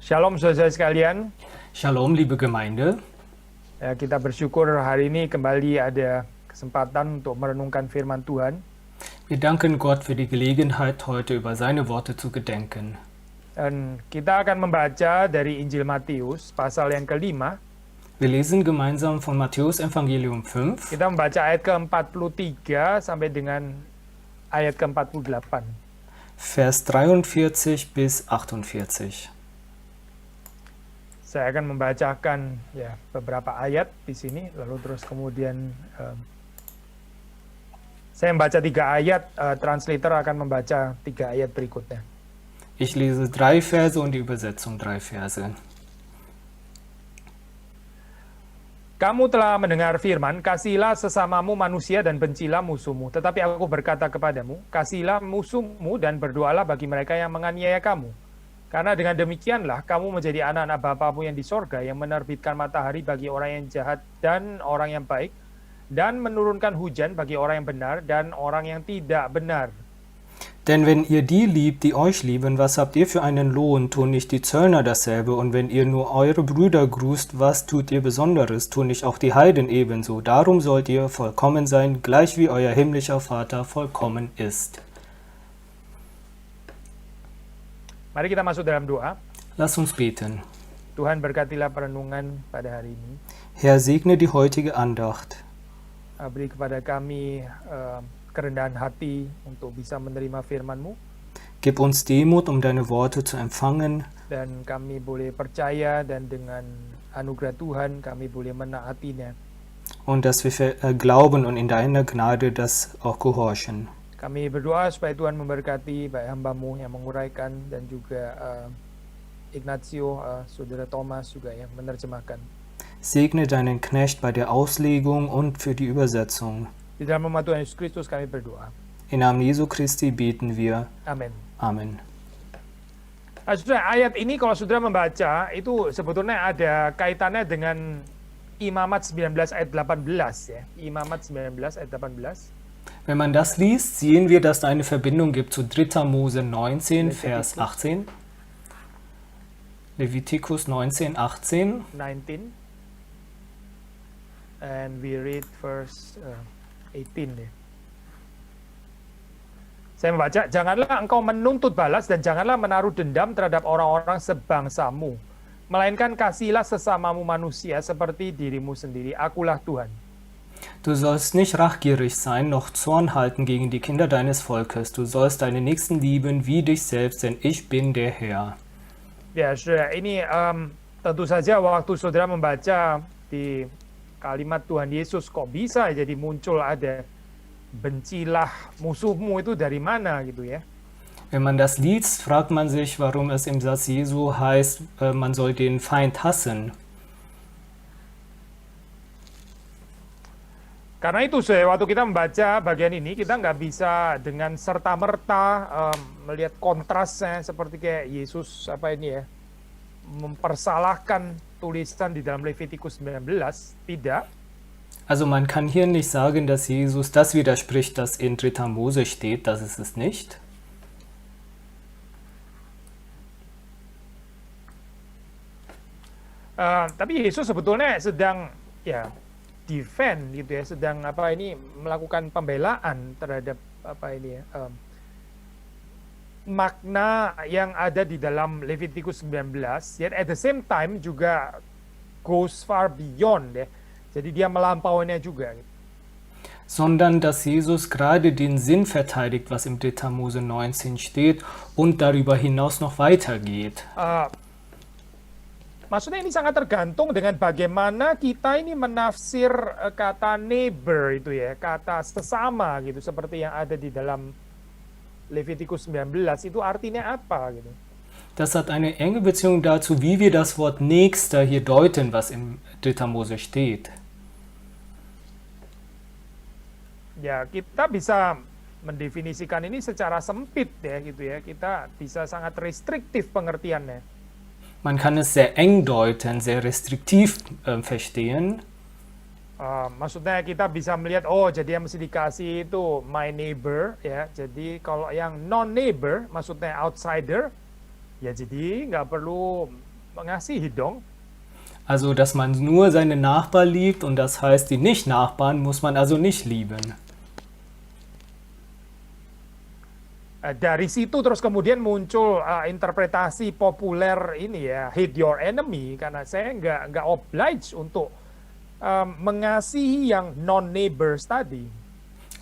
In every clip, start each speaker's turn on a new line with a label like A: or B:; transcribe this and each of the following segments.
A: Shalom saudara sekalian.
B: Shalom, liebe Gemeinde.
A: Ya, kita bersyukur hari ini kembali ada kesempatan untuk merenungkan firman Tuhan.
B: Wir danken Gott für die Gelegenheit, heute über seine Worte zu gedenken.
A: Dan kita akan membaca dari Injil Matius, pasal yang kelima.
B: Wir lesen gemeinsam von Matthäus Evangelium 5.
A: Kita membaca ayat ke-43 sampai dengan ayat ke-48.
B: Vers 43 bis 48.
A: Saya akan membacakan ya beberapa ayat di sini, lalu terus kemudian saya membaca 3 ayat, translator akan membaca 3 ayat berikutnya.
B: Ich lese 3 Verse und die Übersetzung 3 Verse.
A: Kamu telah mendengar firman, kasihilah sesamamu manusia dan bencilah musuhmu. Tetapi aku berkata kepadamu, kasihilah musuhmu dan berdoalah bagi mereka yang menganiaya kamu. Karena dengan demikianlah kamu menjadi anak-anak Bapamu yang di sorga, yang menerbitkan matahari bagi orang yang jahat dan orang yang baik, dan menurunkan hujan bagi orang yang benar dan orang yang tidak benar.
B: Denn wenn ihr die liebt, die euch lieben, was habt ihr für einen Lohn? Tun nicht die Zöllner dasselbe? Und wenn ihr nur eure Brüder grüßt, was tut ihr Besonderes? Tun nicht auch die Heiden ebenso? Darum sollt ihr vollkommen sein, gleich wie euer himmlischer Vater vollkommen ist.
A: Mari kita masuk dalam doa.
B: Lass uns beten.
A: Tuhan berkatilah perenungan pada hari ini.
B: Herr, segne die heutige Andacht.
A: Beri kepada kami kerendahan hati untuk bisa menerima firman-Mu.
B: Gib uns Demut, um deine Worte zu empfangen.
A: Dan kami boleh percaya dan dengan anugerah Tuhan kami boleh menaatinya.
B: Und dass wir glauben und in deiner Gnade das auch gehorchen.
A: Kami berdoa supaya Tuhan memberkati baik hamba-Mu yang menguraikan dan juga Ignacio, saudara Thomas juga yang menerjemahkan.
B: Segne deinen Knecht bei der Auslegung und für die Übersetzung.
A: Di dalam nama Tuhan Yesus Kristus kami berdoa.
B: Im Namen Jesu Christi beten wir.
A: Amin.
B: Amen.
A: Nah, saudara, ayat ini kalau saudara membaca itu sebetulnya ada kaitannya dengan Imamat 19 ayat 18 ya. Imamat 19 ayat 18.
B: Wenn man das liest, sehen wir, dass es eine Verbindung gibt zu 3. Mose 19, Vers 18. Leviticus 19, 18.
A: 19. And we read verse 18 ya. Saya membaca, janganlah engkau menuntut balas dan janganlah menaruh dendam terhadap orang-orang sebangsamu. Melainkan kasihilah sesamamu manusia seperti dirimu sendiri. Akulah Tuhan.
B: Du sollst nicht rachgierig sein, noch Zorn halten gegen die Kinder deines Volkes. Du sollst deine Nächsten lieben wie dich selbst, denn ich bin der Herr.
A: Ya, saudara, ini tentu saja waktu saudara membaca di kalimat Tuhan Yesus kok bisa jadi muncul ada bencilah musuhmu itu dari mana gitu ya.
B: Wenn man das liest, fragt man sich, warum es im Satz Jesu heißt, man soll den Feind hassen.
A: Karena itu waktu kita membaca bagian ini kita nggak bisa dengan serta-merta melihat kontrasnya seperti kayak Yesus mempersalahkan tulisan di dalam Levitikus 19, tidak.
B: Also man kann hier nicht sagen, dass Jesus das widerspricht, das in 3. Mose steht, das ist es nicht.
A: Tapi Yesus sebetulnya sedang defend gitu ya, sedang melakukan pembelaan terhadap makna yang ada di dalam Levitikus 19, yet at the same time juga goes far beyond ya. Jadi dia melampauinya juga gitu.
B: Sondern dass Jesus gerade den Sinn verteidigt, was im 3. Mose 19 steht und darüber hinaus noch weitergeht.
A: Maksudnya ini sangat tergantung dengan bagaimana kita ini menafsir kata neighbor itu ya, kata sesama gitu, seperti yang ada di dalam Levitikus 19, itu artinya apa gitu.
B: Das hat eine enge Beziehung dazu, wie wir das Wort Nächster hier deuten, was im 3. Mose steht.
A: Ya, kita bisa mendefinisikan ini secara sempit ya gitu ya, kita bisa sangat restriktif pengertiannya.
B: Man kann es sehr eng deuten, sehr restriktiv verstehen.
A: Maksudnya kita bisa melihat, oh jadi yang mesti dikasih itu my neighbor ya. Jadi kalau yang non neighbor, maksudnya outsider, ya jadi nggak perlu mengasihi dong.
B: Also, dass man nur seine Nachbarn liebt und das heißt, die Nicht-Nachbarn muss man also nicht lieben.
A: Dari situ terus kemudian muncul interpretasi populer ini ya, hate your enemy, karena saya nggak obliged untuk mengasihi yang non-neighbors tadi.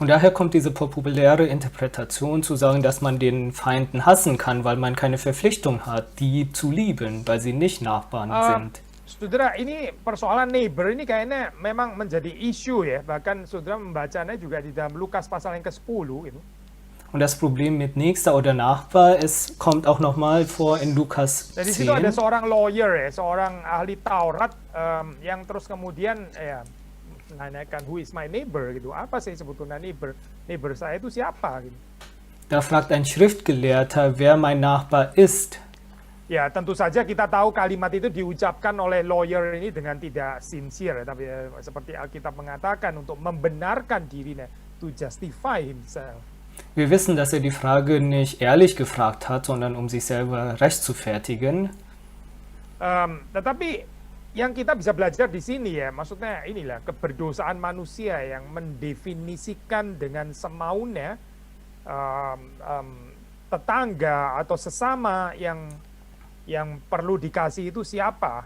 B: Und daher kommt diese populäre Interpretation zu sagen, dass man den Feinden hassen kann, weil man keine Verpflichtung hat, die zu lieben, weil sie nicht Nachbarn sind.
A: Saudara, ini persoalan neighbor ini kayaknya memang menjadi isu ya, bahkan saudara membacanya juga di dalam Lukas pasal yang ke-10 gitu.
B: Und das Problem mit Nächster oder Nachbar, es kommt auch nochmal vor in Lukas
A: Jadi di situ ada
B: 10.
A: seorang lawyer ya, seorang ahli Taurat yang terus kemudian ya menanyakan who is my neighbor gitu. Apa sih sebetulnya neighbor? Neighbor saya itu siapa gitu.
B: Da fragt ein Schriftgelehrter, wer mein Nachbar ist.
A: Ya tentu saja kita tahu kalimat itu diucapkan oleh lawyer ini dengan tidak sincere, tapi seperti Alkitab mengatakan untuk membenarkan dirinya, to justify himself.
B: Wir wissen, dass er die Frage nicht ehrlich gefragt hat, sondern um sich selber rechtfertigen.
A: Tetapi yang kita bisa belajar di sini ya, maksudnya inilah keberdosaan manusia yang mendefinisikan dengan semaunya tetangga atau sesama yang perlu dikasih itu siapa.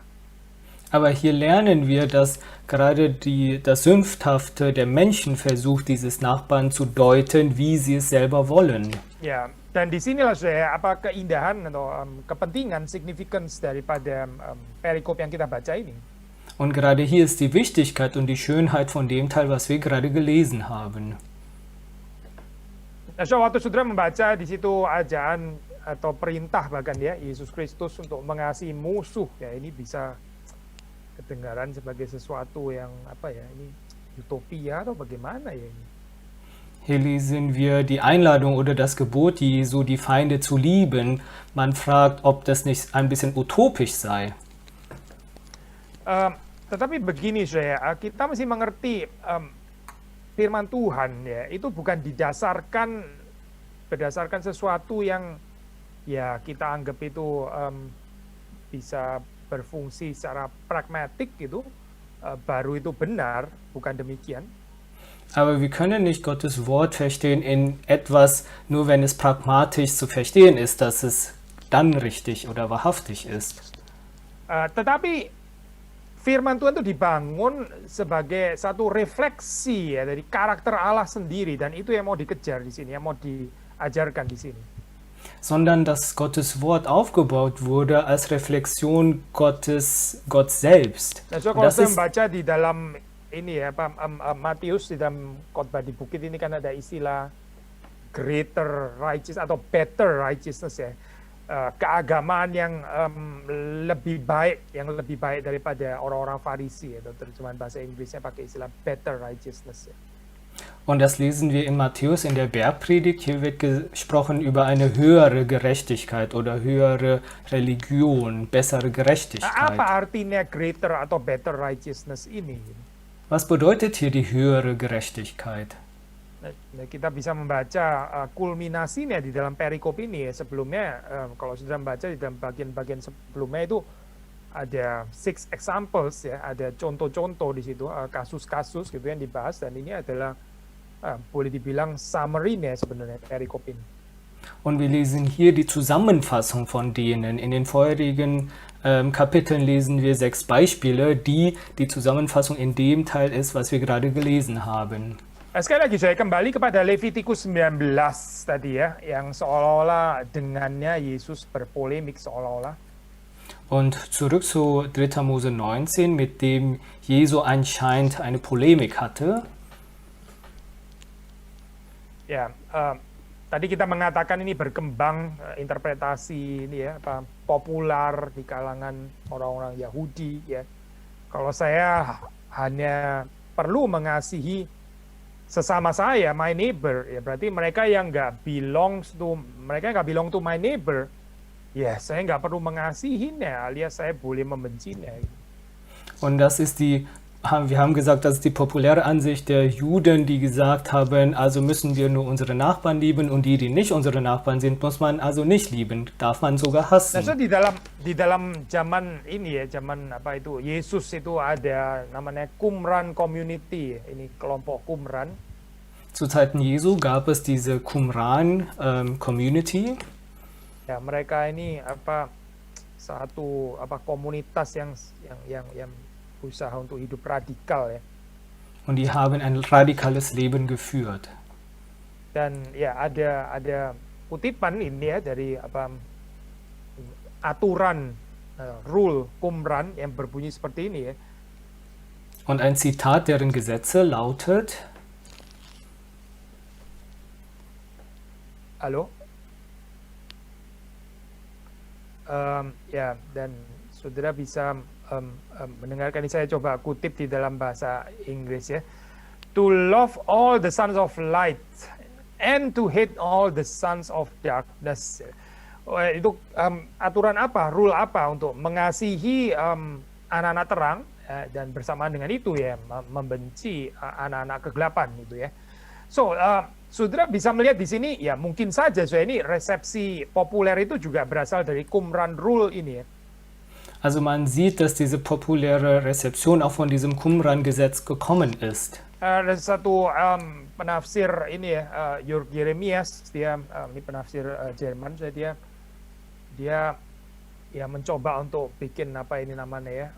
B: Aber hier lernen wir, dass gerade das Sündhafte der Menschen versucht, dieses Nachbarn zu deuten, wie sie es selber wollen.
A: Ya, dan di sinilah saya apa keindahan atau kepentingan, significance daripada perikop yang kita baca ini.
B: Und gerade hier ist die Wichtigkeit und die Schönheit von dem Teil, was wir gerade gelesen haben.
A: Nah, so waktu saudara membaca di situ ajaran atau perintah bahkan ya Yesus Kristus untuk mengasihi musuh, ya ini bisa kedengaran sebagai sesuatu yang apa ya, ini utopia atau bagaimana ya ini.
B: Hier lesen wir die Einladung oder das Gebot Jesu, die Feinde zu lieben. Man fragt, ob das nicht ein bisschen utopisch sei.
A: Tetapi begini saya, kita mesti mengerti firman Tuhan ya, itu bukan berdasarkan sesuatu yang ya kita anggap itu bisa berfungsi secara pragmatik gitu, baru itu benar, bukan demikian.
B: Aber wir können nicht Gottes Wort verstehen in etwas, nur wenn es pragmatisch zu verstehen ist, dass es dann richtig oder wahrhaftig ist.
A: Tetapi firman Tuhan itu dibangun sebagai satu refleksi ya dari karakter Allah sendiri, dan itu yang mau dikejar di sini, yang mau diajarkan di sini.
B: Sondern dass Gottes Wort aufgebaut wurde als Reflexion Gott selbst.
A: Nah, so kalau saya membaca di dalam ini ya, Matius di dalam khotbah di bukit ini kan ada istilah greater righteousness atau better righteousness ya, keagamaan yang lebih baik daripada orang-orang Farisi ya, terjemahan bahasa Inggrisnya pakai istilah better righteousness ya.
B: Und das lesen wir in Matthäus in der Bergpredigt. Hier wird gesprochen über eine höhere Gerechtigkeit oder höhere Religion, bessere Gerechtigkeit.
A: Apa artinya greater atau better righteousness ini?
B: Was bedeutet hier die höhere Gerechtigkeit?
A: Nah, kita bisa membaca kulminasinya di dalam perikop ini ya. Sebelumnya, kalau sudah membaca di dalam bagian-bagian sebelumnya itu ada 6 examples ya, ada contoh-contoh di situ, kasus-kasus gitu yang dibahas, dan ini adalah boleh dibilang summary-nya sebenarnya perikop ini.
B: Und wir lesen hier die Zusammenfassung von denen. In den vorherigen Kapiteln lesen wir 6 Beispiele, die Zusammenfassung in dem Teil ist, was wir gerade gelesen haben.
A: Sekali lagi saya kembali kepada Levitikus 19 tadi ya, yang seolah-olah dengannya Yesus berpolemik seolah-olah.
B: Und zurück zu 3. Mose 19, mit dem Jesu anscheinend eine Polemik hatte.
A: Ya, tadi kita mengatakan ini berkembang interpretasi ini ya, populer di kalangan orang-orang Yahudi ya. Kalau saya hanya perlu mengasihi sesama saya, my neighbor, ya berarti mereka yang nggak belong to my neighbor, ya saya nggak perlu mengasihinya, alias saya boleh membencinya.
B: Und das ist die Wir haben gesagt, das ist die populäre Ansicht der Juden, die gesagt haben, also müssen wir nur unsere Nachbarn lieben und die nicht unsere Nachbarn sind, muss man also nicht lieben, darf man sogar
A: Nah,
B: hassen.
A: so di dalam zaman ini ya, zaman apa itu Yesus itu ada namanya Qumran Community, ini kelompok Qumran.
B: Zu Zeiten Jesu gab es diese Qumran-Community.
A: Ya, mereka ini satu komunitas yang usaha untuk hidup radikal ya.
B: Und die haben ein radikales Leben geführt.
A: Dan ya ada kutipan ini ya dari aturan rule Qumran yang berbunyi seperti ini ya.
B: Und ein Zitat deren Gesetze lautet:
A: Halo? Ya, dan saudara bisa mendengarkan ini, saya coba kutip di dalam bahasa Inggris ya. To love all the sons of light and to hate all the sons of darkness. Itu aturan apa, rule apa untuk mengasihi anak-anak terang dan bersamaan dengan itu ya membenci anak-anak kegelapan gitu ya. So, saudara bisa melihat di sini ya mungkin saja ini resepsi populer itu juga berasal dari Qumran rule ini ya.
B: Also man sieht, dass diese populäre Rezeption auch von diesem Qumran-Gesetz gekommen ist.
A: Ada satu penafsir ini ya, Jörg Jeremias, dia ini penafsir Jerman, dia ya mencoba untuk bikin apa ini namanya ya,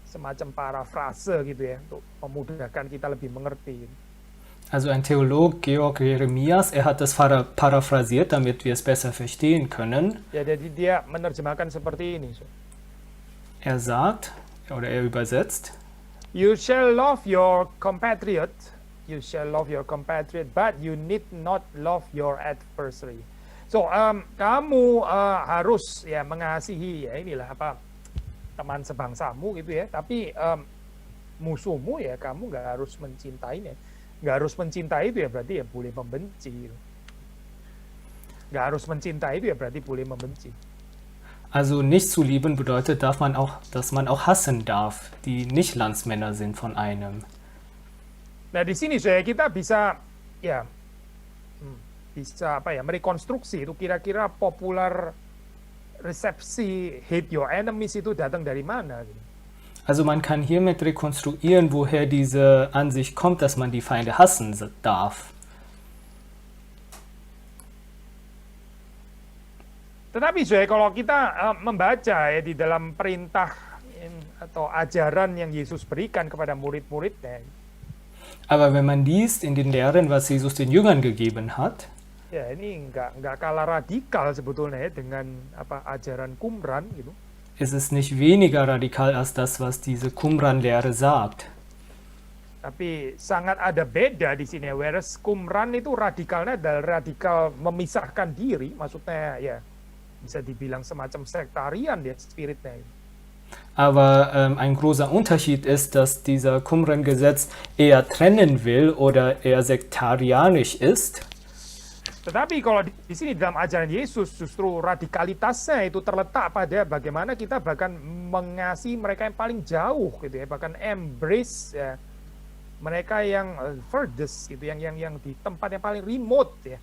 A: semacam parafrase gitu ya, untuk memudahkan kita lebih mengerti.
B: Also ein Theolog, Georg Jeremias, er hat das paraphrasiert, damit wir es besser verstehen können.
A: Ya, jadi dia menerjemahkan seperti ini.
B: Er sagt, oder er übersetzt:
A: You shall love your compatriot, but you need not love your adversary. So, kamu harus ya mengasihi ya inilah teman sebangsamu gitu ya, tapi musuhmu ya kamu nggak harus mencintainya. Nggak harus mencintai itu ya berarti ya boleh membenci. Nggak harus mencintai itu ya berarti boleh membenci.
B: Also nicht zu lieben bedeutet, dass man auch hassen darf, die nicht Landsmänner sind von einem.
A: Nah di sini saya kita bisa merekonstruksi itu kira-kira populer resepsi hate your enemies itu datang dari mana?
B: Also man kann hiermit rekonstruieren, woher diese Ansicht kommt, dass man die Feinde hassen darf.
A: Tetapi kalau kita membaca ya di dalam perintah atau ajaran yang Yesus berikan kepada murid-muridnya.
B: Aber wenn man liest in den Lehren, was Jesus den Jüngern gegeben hat,
A: ya ini nggak kalah radikal sebetulnya ya dengan ajaran Qumran gitu.
B: Ist es nicht weniger radikal als das, was diese Qumran-Lehre sagt.
A: Tapi sangat ada beda di sini. Whereas Qumran itu radikalnya adalah radikal memisahkan diri, maksudnya ya bisa dibilang semacam sektarian ya spiritnya.
B: Aber ein großer Unterschied ist, dass dieser Qumran-Gesetz eher trennen will oder eher sektarianisch ist.
A: Tetapi kalau di sini dalam ajaran Yesus justru radikalitasnya itu terletak pada bagaimana kita bahkan mengasihi mereka yang paling jauh gitu ya, bahkan embrace ya, mereka yang furthest gitu, yang di tempat yang paling remote ya.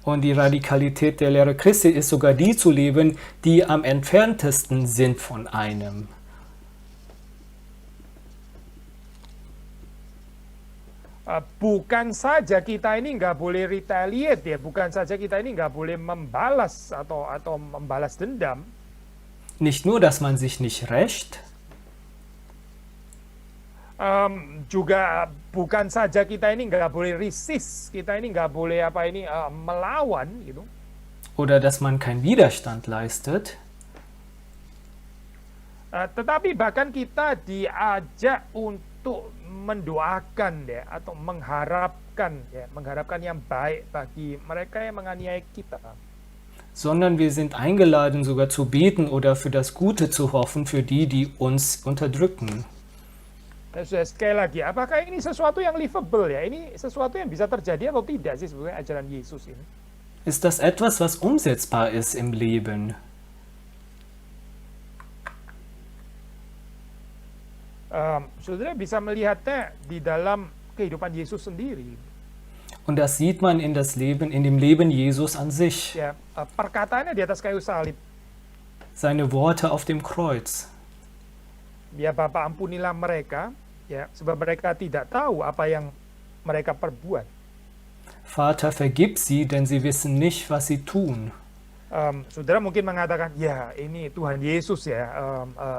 B: Und die Radikalität der Lehre Christi ist sogar die zu leben, die am entferntesten sind von einem.
A: Bukan saja kita ini nggak boleh retaliate ya, bukan saja kita ini nggak boleh membalas atau membalas dendam.
B: Nicht nur, dass man sich nicht rächt,
A: juga bukan saja kita ini nggak boleh resist, kita ini nggak boleh melawan gitu.
B: Oder dass man keinen Widerstand leistet.
A: Tetapi bahkan kita diajak untuk mendoakan ya, atau mengharapkan yang baik bagi mereka yang menganiaya kita.
B: Sondern wir sind eingeladen, sogar zu beten oder für das Gute zu hoffen für die, die uns unterdrücken.
A: Sekali lagi, apakah ini sesuatu yang livable ya? Ini sesuatu yang bisa terjadi atau tidak sih sebenarnya ajaran Yesus ini?
B: Ist das etwas, was umsetzbar ist im Leben?
A: Saudara bisa melihatnya di dalam kehidupan Yesus sendiri.
B: Und das sieht man in dem Leben Jesus an sich.
A: Ya, perkataannya di atas kayu salib.
B: Seine Worte auf dem Kreuz.
A: Ya Bapa, ampunilah mereka, ya, sebab mereka tidak tahu apa yang mereka perbuat.
B: Vater, vergib sie, denn sie wissen nicht, was sie tun.
A: Saudara mungkin mengatakan, ya ini Tuhan Yesus ya,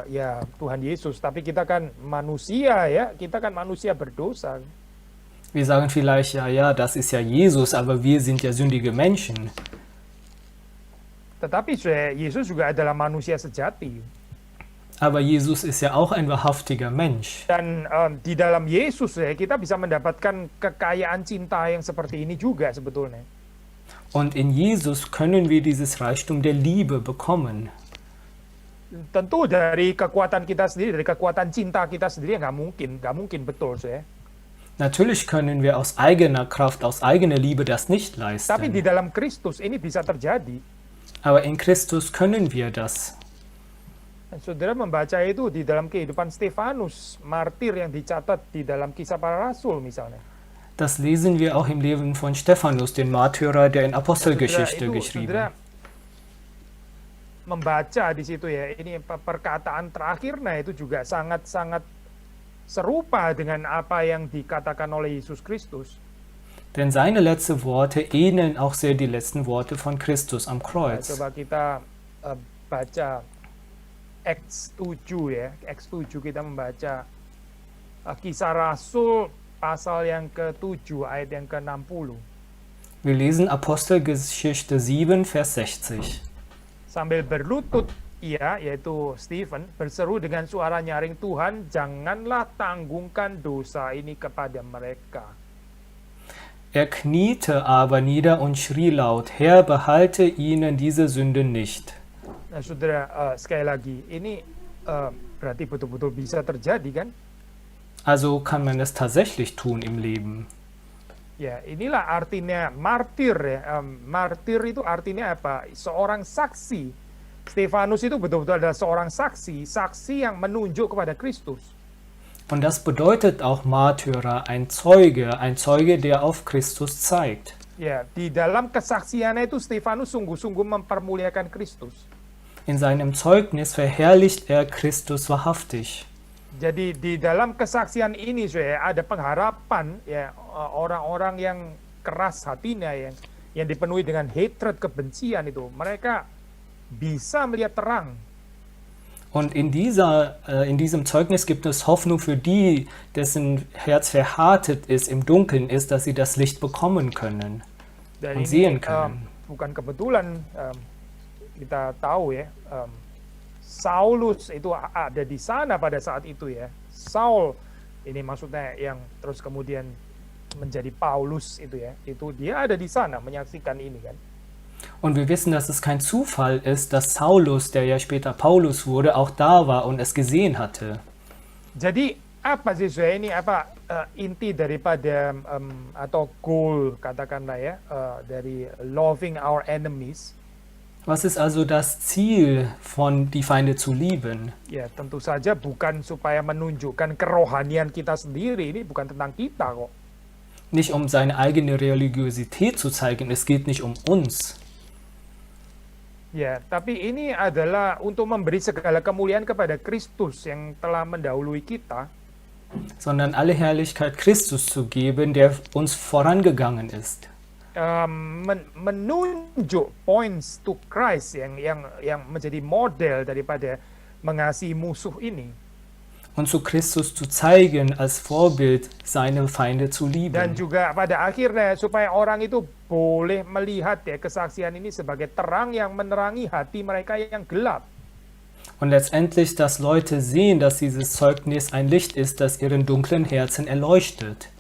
A: ya Tuhan Yesus. Tapi kita kan manusia ya, kita kan manusia berdosa.
B: Wir sagen vielleicht, ja, das ist ja Jesus, aber wir sind ja sündige Menschen.
A: Tetapi Yesus juga adalah manusia sejati.
B: Aber Jesus ist ja auch ein wahrhaftiger Mensch.
A: Dan di dalam Yesus ya, kita bisa mendapatkan kekayaan cinta yang seperti ini juga sebetulnya.
B: Und in Jesus können wir dieses Reichtum der Liebe bekommen.
A: Tentu dari kekuatan kita sendiri, dari kekuatan cinta kita sendiri nggak mungkin betul saya.
B: Natürlich können wir aus eigener Kraft, aus eigener Liebe das nicht
A: Tapi di
B: leisten.
A: dalam Kristus ini bisa terjadi.
B: Aber in Christus können wir das.
A: Dan saudara membaca itu di dalam kehidupan Stefanus, martir yang dicatat di dalam Kisah Para Rasul misalnya.
B: Das lesen wir auch im Leben von Stephanus, den Märtyrer, der in Apostelgeschichte geschrieben.
A: Saudara membaca di situ ya, ini perkataan terakhirnya itu juga sangat-sangat serupa dengan apa yang dikatakan oleh Yesus Kristus.
B: Denn seine letzten Worte ähneln auch sehr die letzten Worte von Christus am Kreuz.
A: Coba kita baca Acts 7 ya, Acts 7 kita membaca Kisah Rasul pasal yang ke-7 ayat yang ke-60.
B: Wir lesen Apostelgeschichte 7, Vers 60.
A: Sambil berlutut ia, yaitu Stephen, berseru dengan suara nyaring, Tuhan janganlah tanggungkan dosa ini kepada mereka.
B: Er kniete aber nieder und schrie laut, Herr, behalte ihnen diese Sünde nicht.
A: Nah saudara, sekali lagi, ini berarti betul-betul bisa terjadi kan?
B: Also kann man es tatsächlich tun im Leben.
A: Ya, inilah artinya martir ya. Martir itu artinya apa? Seorang saksi. Stefanus itu betul-betul adalah seorang saksi, saksi yang menunjuk kepada Kristus.
B: Und das bedeutet auch Märtyrer, ein Zeuge, der auf Christus zeigt.
A: Ya, di dalam kesaksiannya itu Stefanus sungguh-sungguh mempermuliakan Kristus.
B: In seinem Zeugnis verherrlicht er Christus wahrhaftig.
A: Jadi di dalam kesaksian ini ada pengharapan ya, orang-orang yang keras hatinya yang dipenuhi dengan hatred, kebencian itu, mereka bisa melihat terang.
B: Und in diesem Zeugnis gibt es Hoffnung für die, dessen Herz verhärtet ist, im Dunkeln ist, dass sie das Licht bekommen können
A: Dan
B: und
A: ini
B: sehen können.
A: bukan kebetulan kita tahu ya, Saulus itu ada di sana pada saat itu ya. Saul ini maksudnya yang terus kemudian menjadi Paulus itu ya. Itu dia ada di sana menyaksikan ini kan.
B: Und wir wissen, dass es kein Zufall ist, dass Saulus, der ja später Paulus wurde, auch da war und es gesehen hatte.
A: Jadi apa sih ini apa inti daripada atau goal katakanlah ya dari loving our enemies?
B: Was ist also das Ziel von die Feinde zu lieben?
A: Ya tentu saja bukan supaya menunjukkan kerohanian kita sendiri, ini bukan tentang kita kok.
B: Nicht um seine eigene Religiosität zu zeigen, es geht nicht um uns.
A: Ya, tapi ini adalah untuk memberi segala kemuliaan kepada Kristus yang telah mendahului kita.
B: Sondern alle Herrlichkeit Christus zu geben, der uns vorangegangen ist.
A: Menunjuk points to Christ yang menjadi model daripada mengasihi musuh ini.
B: Und zu Christus zu zeigen, als Vorbild seine Feinde zu
A: Dan
B: lieben.
A: juga pada akhirnya supaya orang itu boleh melihat ya kesaksian ini sebagai terang yang menerangi hati mereka yang gelap.
B: Und letztendlich, dass Leute sehen, dass dieses Zeugnis ein Licht ist, das ihren dunklen Herzen erleuchtet.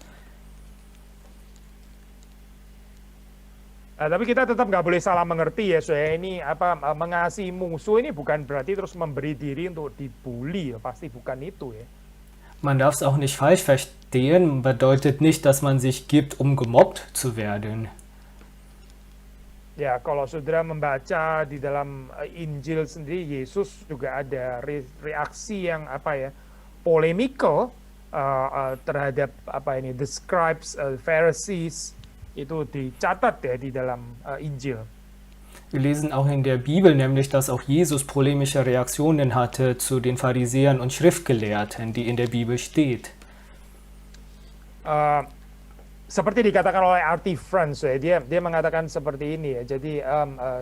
A: Tapi kita tetap nggak boleh salah mengerti ya, soalnya ini apa mengasihi musuh ini bukan berarti terus memberi diri untuk dibully, pasti bukan itu ya.
B: Man darf es auch nicht falsch verstehen, bedeutet nicht, dass man sich gibt, um gemobbt zu werden.
A: Ya, kalau saudara membaca di dalam Injil sendiri, Yesus juga ada reaksi yang apa ya, polemical terhadap the scribes, Pharisees, itu dicatat ya di dalam Injil.
B: Wir lesen auch in der Bibel nämlich, dass auch Jesus polemische Reaktionen hatte zu den Pharisäern und Schriftgelehrten, die in der Bibel steht.
A: Seperti dikatakan oleh R.T. France, ya, dia mengatakan seperti ini ya. Jadi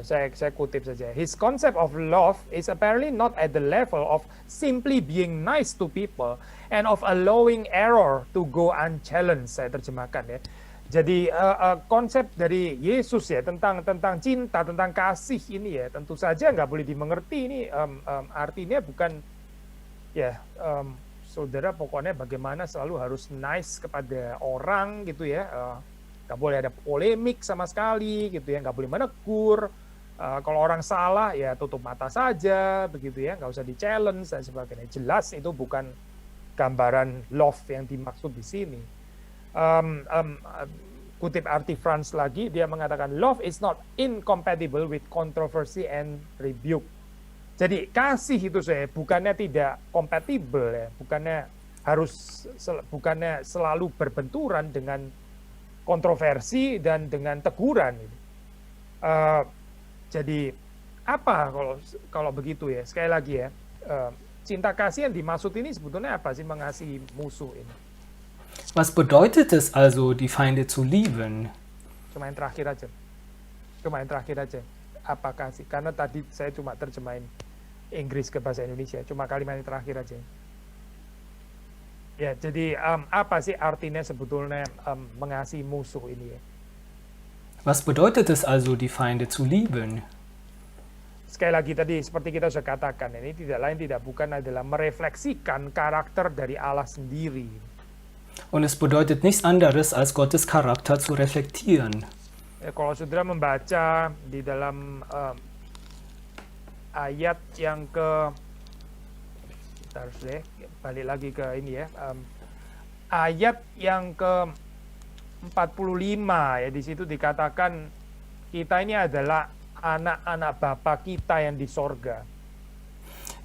A: saya kutip saja. His concept of love is apparently not at the level of simply being nice to people and of allowing error to go unchallenged. Saya terjemahkan ya. Jadi konsep dari Yesus ya tentang cinta, tentang kasih ini ya tentu saja nggak boleh dimengerti ini artinya bukan ya saudara pokoknya bagaimana selalu harus nice kepada orang gitu ya, nggak boleh ada polemik sama sekali gitu ya, nggak boleh menegur, kalau orang salah ya tutup mata saja begitu ya, nggak usah di challenge dan sebagainya. Jelas itu bukan gambaran love yang dimaksud di sini. Kutip R.T. France lagi, dia mengatakan love is not incompatible with controversy and rebuke. Jadi kasih itu saya bukannya tidak kompatibel ya, bukannya selalu berbenturan dengan kontroversi dan dengan teguran. Jadi apa kalau begitu ya? Sekali lagi ya, cinta kasih yang dimaksud ini sebetulnya apa sih, mengasihi musuh ini?
B: Was bedeutet es also, die Feinde zu lieben?
A: Cuma yang terakhir aja. Apa kasih? Karena tadi saya cuma terjemahin Inggris ke bahasa Indonesia, cuma kalimat yang terakhir aja. Ya, jadi apa sih artinya sebetulnya mengasihi musuh ini ya?
B: Was bedeutet es also, die Feinde zu lieben?
A: Sekali lagi tadi seperti kita sudah katakan, ini tidak bukan adalah merefleksikan karakter dari Allah sendiri.
B: Und es bedeutet nichts anderes, als Gottes Charakter zu reflektieren.
A: Ya, kalau saudara membaca di dalam ayat yang balik lagi ke ini ya, ayat yang ke 45 ya, di situ dikatakan kita ini adalah anak-anak Bapa kita yang di sorga.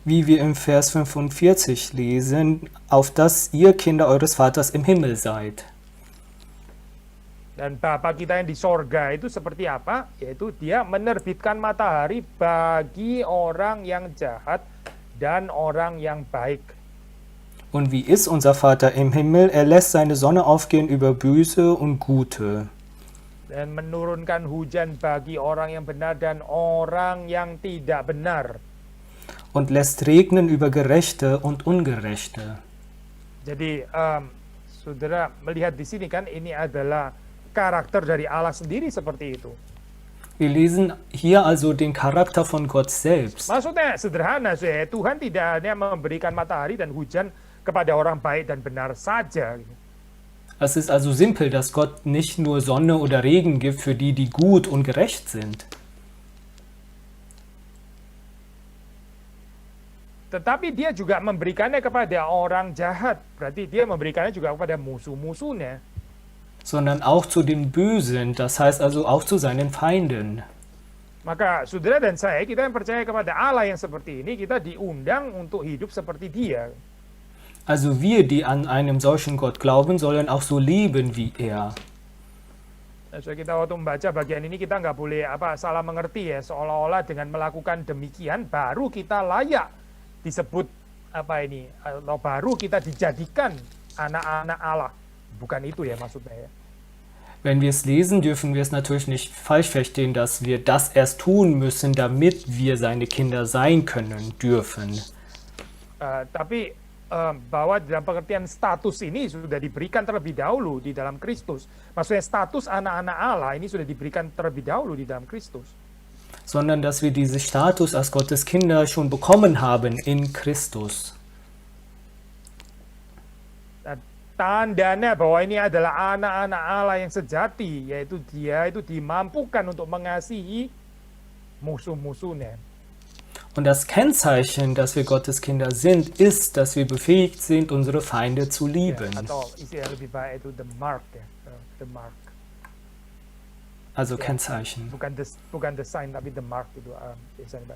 B: Wie wir im Vers 45 lesen, auf dass ihr Kinder eures Vaters im Himmel seid.
A: Dan Bapa kita yang di sorga itu seperti apa? Yaitu dia menerbitkan matahari bagi orang yang jahat dan orang yang baik.
B: Und wie ist unser Vater im Himmel? Er lässt seine Sonne aufgehen über Böse und Gute.
A: Dan menurunkan hujan bagi orang yang benar dan orang yang tidak benar.
B: Und lässt regnen über Gerechte und Ungerechte.
A: Jadi saudara melihat di sini kan ini adalah karakter dari Allah sendiri seperti itu.
B: Wir lesen hier also den Charakter von Gott selbst.
A: Maksudnya sederhana, Tuhan tidak hanya memberikan matahari dan hujan kepada orang baik dan benar saja.
B: Es ist also simpel, dass Gott nicht nur Sonne oder Regen gibt für die, die gut und gerecht sind.
A: Tetapi dia juga memberikannya kepada orang jahat. Berarti dia memberikannya juga kepada musuh-musuhnya.
B: Sondern auch zu den Bösen, das heißt also auch zu seinen Feinden.
A: Maka saudara dan saya, kita yang percaya kepada Allah yang seperti ini, kita diundang untuk hidup seperti dia.
B: Also wir, die an einem solchen Gott glauben, sollen auch so leben wie er.
A: So kita waktu membaca bagian ini kita nggak boleh salah mengerti ya, seolah-olah dengan melakukan demikian baru kita layak disebut atau baru kita dijadikan anak-anak Allah. Bukan itu ya maksudnya ya.
B: Wenn wir es lesen, dürfen wir es natürlich nicht falsch verstehen, dass wir das erst tun müssen, damit wir seine Kinder sein können, dürfen.
A: Tapi bahwa dalam pengertian status ini sudah diberikan terlebih dahulu di dalam Kristus. Maksudnya status anak-anak Allah ini sudah diberikan terlebih dahulu di dalam Kristus.
B: Sondern dass wir diesen Status als Gottes Kinder schon bekommen haben in Christus.
A: Tandanya bahwa ini adalah anak-anak Allah yang sejati, yaitu dia itu dimampukan untuk mengasihi musuh-musuhnya.
B: Und das Kennzeichen, dass wir Gottes Kinder sind, ist, dass wir befähigt sind, unsere Feinde zu lieben.
A: Ya, atau istilah lebih baik itu the mark ya, the mark.
B: Also
A: Ya,
B: Kennzeichen.
A: bukan the sign tapi the mark itu biasanya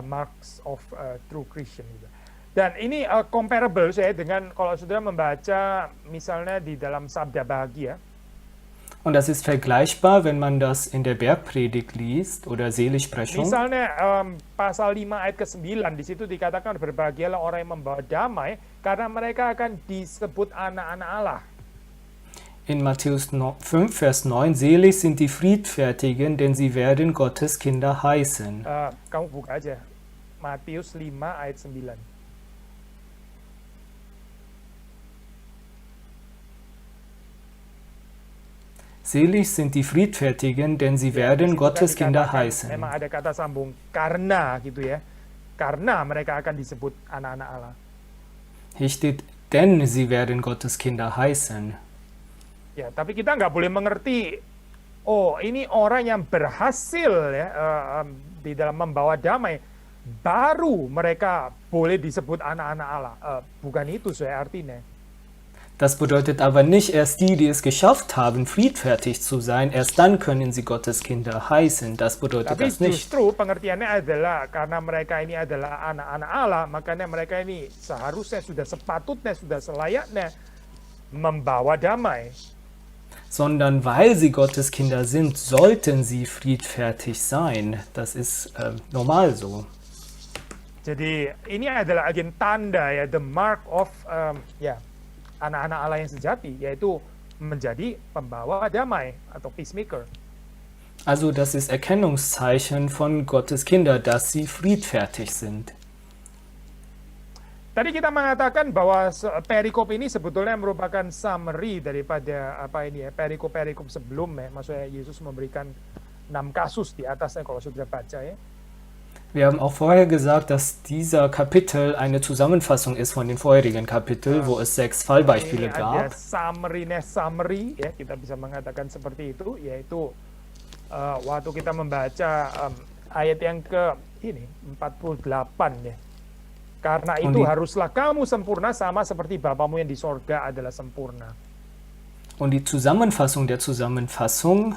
A: marks of true Christian gitu. Dan ini comparable saya dengan kalau saudara membaca misalnya di dalam Sabda Bahagia.
B: Und das ist vergleichbar, wenn man das in der Bergpredigt liest oder Seligsprechung.
A: Misalnya pasal 5 ayat ke-9 di situ dikatakan berbahagialah orang yang membawa damai karena mereka akan disebut anak-anak Allah.
B: In Matthäus 5, Vers 9, selig sind die Friedfertigen, denn sie werden Gottes Kinder heißen.
A: Kamu buka aja Matius 5 ayat 9.
B: Selig sind die Friedfertigen, denn sie werden Gottes Kinder heißen.
A: Memang ada kata sambung karena gitu ya. Karena mereka akan disebut anak-anak Allah.
B: Hier steht, denn sie werden Gottes Kinder heißen.
A: Ya, tapi kita nggak boleh mengerti, oh ini orang yang berhasil ya di dalam membawa damai, baru mereka boleh disebut anak-anak Allah. Bukan itu saya artinya.
B: Das bedeutet aber nicht, erst die es geschafft haben, friedfertig zu sein, erst dann können sie Gottes Kinder heißen. Das bedeutet
A: Tapi
B: das nicht.
A: justru pengertiannya adalah karena mereka ini adalah anak-anak Allah, makanya mereka ini seharusnya sudah sepatutnya, sudah selayaknya membawa damai.
B: Sondern weil sie Gottes Kinder sind, sollten sie friedfertig sein. Das ist normal so.
A: Jadi ini adalah agen tanda ya, the mark of anak-anak Allah yang sejati, yaitu menjadi pembawa damai atau peacemaker.
B: Also das ist Erkennungszeichen von Gottes Kinder, dass sie friedfertig sind.
A: Tadi kita mengatakan bahwa perikop ini sebetulnya merupakan summary daripada perikop-perikop sebelumnya. Maksudnya Yesus memberikan 6 kasus di atasnya kalau sudah baca ya.
B: Wir haben auch vorher gesagt, dass dieser Kapitel eine Zusammenfassung ist von den vorherigen Kapiteln, wo es 6 Fallbeispiele
A: Ini
B: gab.
A: ada summary ya, kita bisa mengatakan seperti itu, yaitu waktu kita membaca ayat yang ke 48 ya. Karena itu haruslah kamu sempurna sama seperti Bapamu yang di sorga adalah sempurna.
B: Und die Zusammenfassung der Zusammenfassung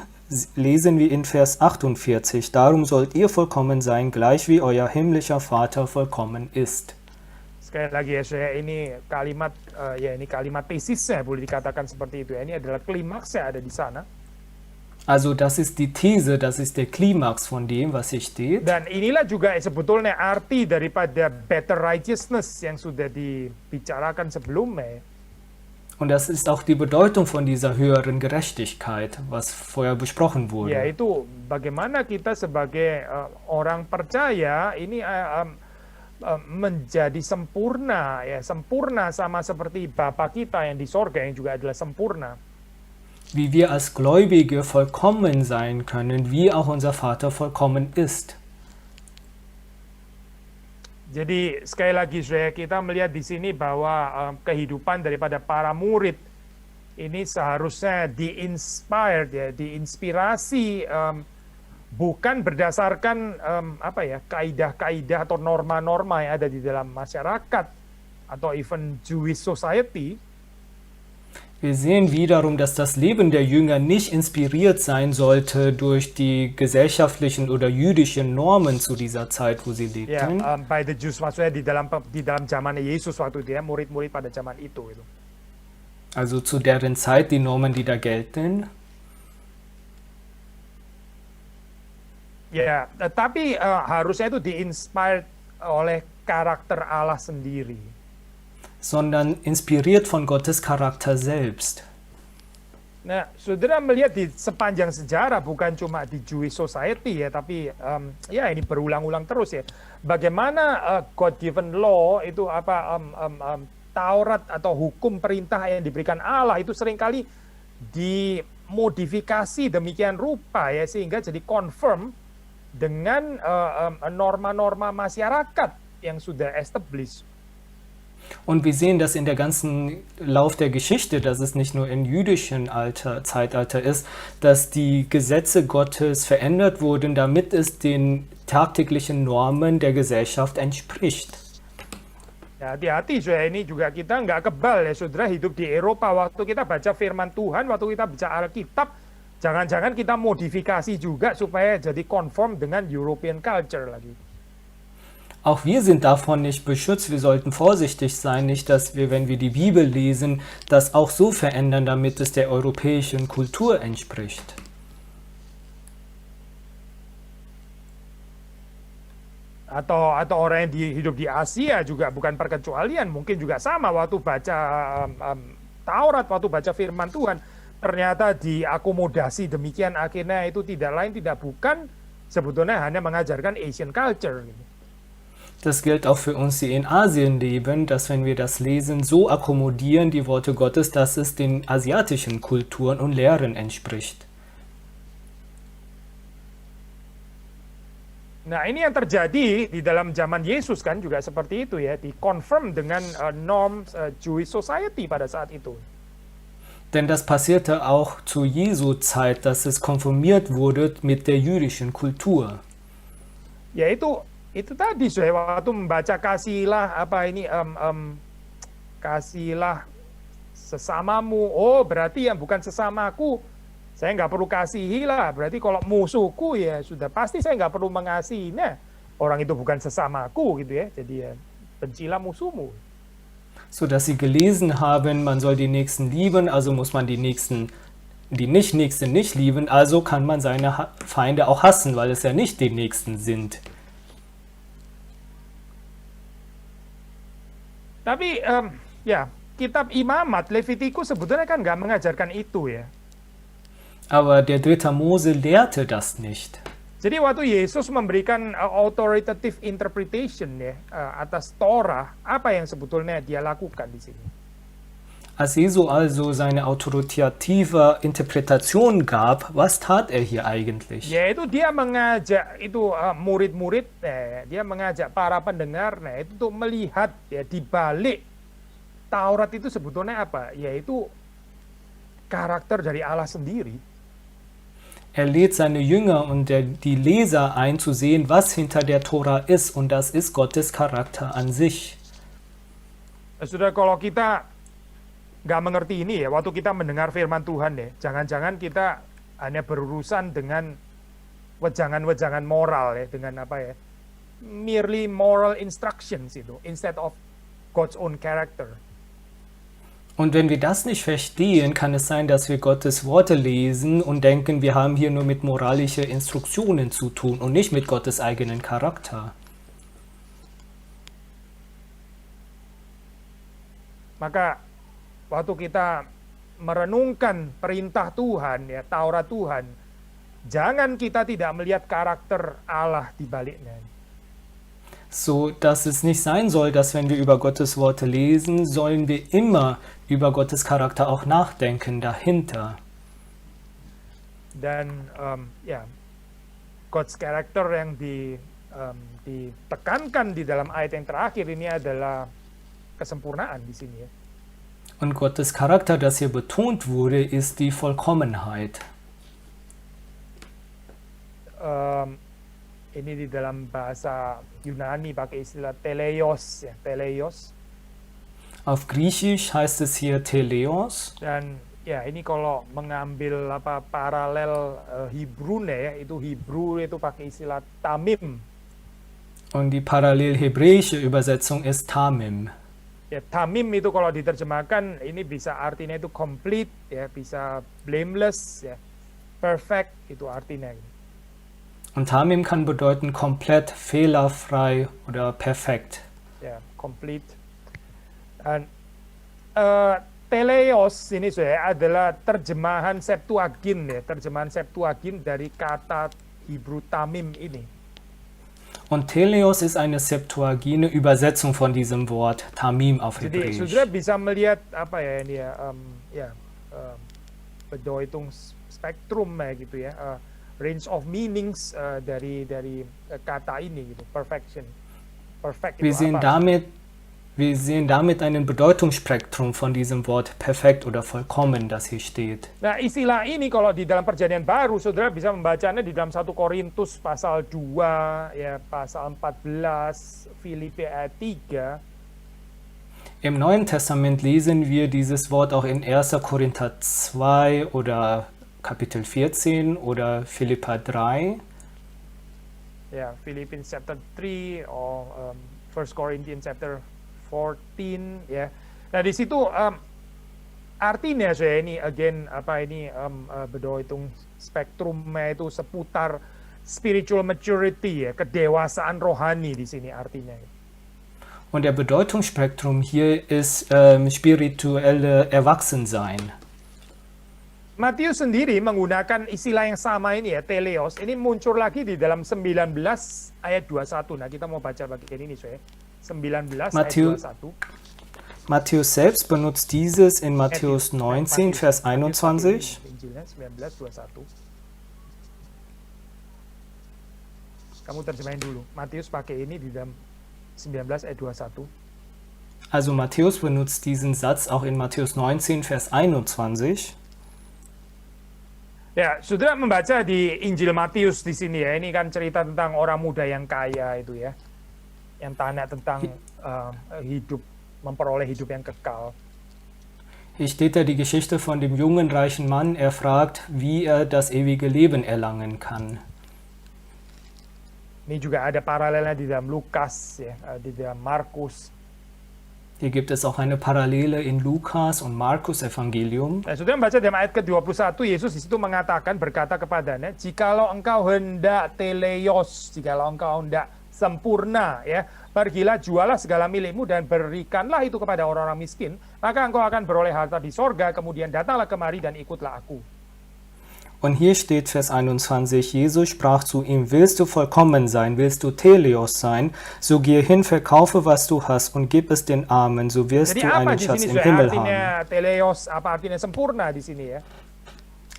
B: lesen wir in Vers 48. Darum sollt ihr vollkommen sein, gleich wie euer himmlischer Vater vollkommen ist.
A: Sekali lagi ya, saya ini kalimat ini kalimat tesisnya boleh dikatakan seperti itu ya. Ini adalah klimaksnya ada di sana.
B: Also das ist die These, das ist der Klimax von dem, was hier steht.
A: Dan inilah juga sebetulnya arti daripada better righteousness yang sudah dibicarakan sebelumnya.
B: Und das ist auch die Bedeutung von dieser höheren Gerechtigkeit, was vorher besprochen wurde.
A: Yaitu bagaimana kita sebagai orang percaya ini menjadi sempurna ya, sempurna sama seperti Bapa kita yang di sorga yang juga adalah sempurna.
B: Wie wir als Gläubige vollkommen sein können, wie auch unser Vater vollkommen ist.
A: Jadi sekali lagi kita melihat di sini bahwa kehidupan daripada para murid ini seharusnya di-inspired ya, diinspirasi bukan berdasarkan kaidah-kaidah atau norma-norma yang ada di dalam masyarakat atau even Jewish society.
B: Wir sehen wiederum, dass das Leben der Jünger nicht inspiriert sein sollte durch die gesellschaftlichen oder jüdischen Normen zu dieser Zeit, wo sie lebten.
A: Ya, by the Jews, maksudnya di dalam zaman Yesus waktu itu ya, murid-murid pada zaman itu.
B: Also zu deren Zeit die Normen, die da gelten.
A: Ya, tapi harusnya itu di-inspired oleh karakter Allah sendiri.
B: Sondern inspiriert von Gottes Charakter selbst.
A: Nah, saudara melihat di sepanjang sejarah, bukan cuma di Jewish society ya, tapi ini berulang-ulang terus ya. Bagaimana God-given law itu Taurat atau hukum perintah yang diberikan Allah itu seringkali dimodifikasi demikian rupa ya, sehingga jadi confirm dengan norma-norma masyarakat yang sudah established.
B: Und wir sehen das in der ganzen Lauf der Geschichte, dass es nicht nur im jüdischen Zeitalter ist, dass die Gesetze Gottes verändert wurden, damit es den tagtäglichen Normen der Gesellschaft entspricht.
A: Ya, hati-hati ini juga kita nggak kebal ya saudara, hidup di Eropa waktu kita baca firman Tuhan, waktu kita baca Alkitab, jangan-jangan kita modifikasi juga supaya jadi conform dengan European culture lagi.
B: Auch wir sind davon nicht beschützt. Wir sollten vorsichtig sein, nicht, dass wir, wenn wir die Bibel lesen, das auch so verändern, damit es der europäischen Kultur entspricht.
A: Atau orang yang hidup di Asia juga bukan perkecualian, mungkin juga sama waktu baca Taurat, waktu baca firman Tuhan, ternyata diakomodasi demikian, akhirnya itu tidak lain tidak bukan sebetulnya hanya mengajarkan Asian culture.
B: Das gilt auch für uns, die in Asien leben, dass wenn wir das lesen, so akkommodieren die Worte Gottes, dass es den asiatischen Kulturen und Lehren entspricht.
A: Nah, ini yang terjadi di dalam zaman Yesus kan juga seperti itu ya, dikonfirm dengan norms Jewish society pada saat itu.
B: Denn das passierte auch zu Jesu Zeit, dass es konformiert wurde mit der jüdischen Kultur.
A: Yaitu itu tadi saya waktu membaca kasihilah apa ini kasihilah sesamamu. Oh, berarti yang bukan sesamaku saya nggak perlu kasihi lah. Berarti kalau musuhku ya sudah pasti saya nggak perlu mengasihi. Nah, orang itu bukan sesamaku gitu ya. Jadi ya bencilah musuhmu.
B: So dass sie gelesen haben, man soll die Nächsten lieben, also muss man die Nächsten, die Nicht-Nächsten nicht lieben, also kann man seine Feinde auch hassen, weil es ja nicht die Nächsten sind.
A: Tapi ya kitab Imamat Levitikus sebetulnya kan nggak mengajarkan itu ya.
B: Aber der 3. Mose lehrte das nicht.
A: Jadi waktu Yesus memberikan authoritative interpretation ya atas Torah, apa yang sebetulnya dia lakukan di sini?
B: Als Jesus also seine autoritative Interpretation gab, was tat er hier eigentlich?
A: Yaitu dia mengajak itu murid-murid, dia mengajak para pendengar, itu untuk melihat ya di balik Taurat itu sebetulnya apa? Yaitu karakter dari Allah sendiri.
B: Er lädt seine Jünger und die Leser ein, zu sehen, was hinter der Tora ist, und das ist Gottes Charakter an sich.
A: Sudah, kalau kita nggak mengerti ini ya, waktu kita mendengar firman Tuhan ya, jangan-jangan kita hanya berurusan dengan wejangan-wejangan moral ya, dengan apa ya, merely moral instructions itu, instead of God's own character.
B: Und wenn wir das nicht verstehen, kann es sein, dass wir Gottes Worte lesen und denken, wir haben hier nur mit moralischen Instruktionen zu tun und nicht mit Gottes eigenen Charakter.
A: Maka waktu kita merenungkan perintah Tuhan ya, Taurat Tuhan, jangan kita tidak melihat karakter Allah di baliknya.
B: So dass es nicht sein soll, dass wenn wir über Gottes Worte lesen, sollen wir immer über Gottes Charakter auch nachdenken dahinter.
A: Dan ya, God's character yang ditekankan di dalam ayat yang terakhir ini adalah kesempurnaan di sini ya.
B: Und Gottes Charakter, das hier betont wurde, ist die Vollkommenheit.
A: Ini di dalam bahasa Yunani pakai istilah teleios ya, teleios.
B: Auf Griechisch heißt es hier Teleos.
A: Dan ya ini kalau mengambil apa paralel Hebrew ya, itu Hebrew itu pakai istilah tamim.
B: Und die parallel hebräische Übersetzung ist Tamim.
A: Ya, tamim itu kalau diterjemahkan ini bisa artinya itu complete ya, bisa blameless ya, perfect itu artinya.
B: Und Tamim kann bedeuten komplett, fehlerfrei oder perfekt.
A: Ya, complete. Dan teleos ini saya adalah terjemahan Septuagint ya, terjemahan Septuagint dari kata Hebrew tamim ini.
B: Und Teleos ist eine Septuagine Übersetzung von diesem Wort Tamim auf
A: Jadi
B: Hebräisch.
A: saudara bisa melihat apa ya ini ya, bedeutung spektrum ya gitu ya, range of meanings dari kata ini gitu, perfection, perfect
B: Wir
A: itu
B: sehen
A: apa?
B: damit einen Bedeutungsspektrum von diesem Wort perfekt oder vollkommen, das hier steht.
A: Nah, istilah ini kalau di dalam Perjanjian Baru, saudara bisa membacanya di dalam 1 Korintus pasal 2, ya, pasal 14, Filipi ayat 3.
B: Im Neuen Testament lesen wir dieses Wort auch in 1. Korinther 2 oder Kapitel 14 oder Philippa 3.
A: Ya, Philippians chapter 3 or 1 Corinthians chapter 14 ya. Nah, di situ artinya saya ini again bedo hitung spektrumnya itu seputar spiritual maturity ya, kedewasaan rohani di sini artinya.
B: Und der Bedeutungsspektrum hier ist spirituelle Erwachsensein.
A: Matius sendiri menggunakan istilah yang sama ini ya, teleos. Ini muncul lagi di dalam 19 ayat 21. Nah, kita mau baca bagian ini, saya. 19 ayat 21.
B: Matthäus selbst benutzt dieses in Matthäus 19, Vers 21.
A: Injilnya 19, 21. Kamu terjemahin dulu. Matius pakai ini di dalam 19 ayat 21.
B: Also Matthäus benutzt diesen Satz auch in Matthäus 19, Vers 21.
A: Ya, sudah membaca di Injil Matius di sini ya. Ini kan cerita tentang orang muda yang kaya itu ya. Yang tanya tentang hidup, memperoleh hidup yang kekal.
B: Hier steht da die Geschichte von dem jungen, reichen Mann. Er fragt, wie er das ewige Leben erlangen kann.
A: Ini juga ada paralelnya di dalam Lukas, ya, di dalam Markus.
B: Hier gibt es auch eine Parallele in Lukas und Markus Evangelium.
A: Nah, sudah membaca dalam ayat ke-21, Yesus di situ mengatakan, berkata kepadanya, jikalau engkau hendak teleios, jikalau engkau hendak sempurna, ya, pergilah jualah segala milikmu dan berikanlah itu kepada orang-orang miskin, maka engkau akan beroleh harta di sorga, kemudian datanglah kemari dan ikutlah aku.
B: Und hier steht Vers 21, Jesus sprach zu ihm, willst du vollkommen sein, willst du Teleos sein, so gehe hin, verkaufe, was du hast und gib es den Armen, so wirst
A: Jadi
B: du
A: apa
B: einen
A: di
B: Schatz
A: sini
B: im Himmel
A: artinya
B: haben.
A: teleos, apa artinya sempurna di sini ya?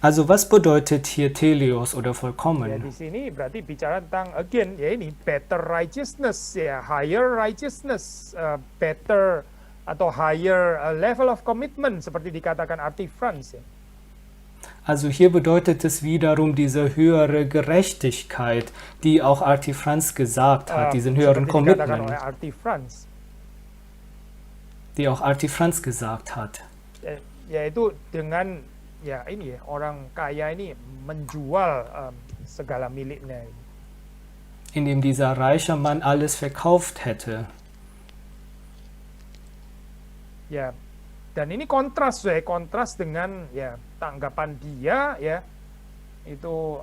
B: Also was bedeutet hier Teleos oder
A: Ya
B: vollkommen?
A: di sini berarti bicara tentang again ya ini better righteousness ya, higher righteousness, better atau higher level of commitment seperti dikatakan Artie Franz ya.
B: Also hier bedeutet es wiederum diese höhere Gerechtigkeit, die auch Artie Franz gesagt hat, diesen höheren
A: Seperti dikatakan oleh
B: Commitment,
A: Artie Franz.
B: die auch Artie Franz gesagt hat.
A: Yaitu dengan ya ini ya orang kaya ini menjual segala miliknya.
B: Indem dieser reiche Mann alles verkauft hätte.
A: Ya, dan ini kontras dengan ya tanggapan dia ya itu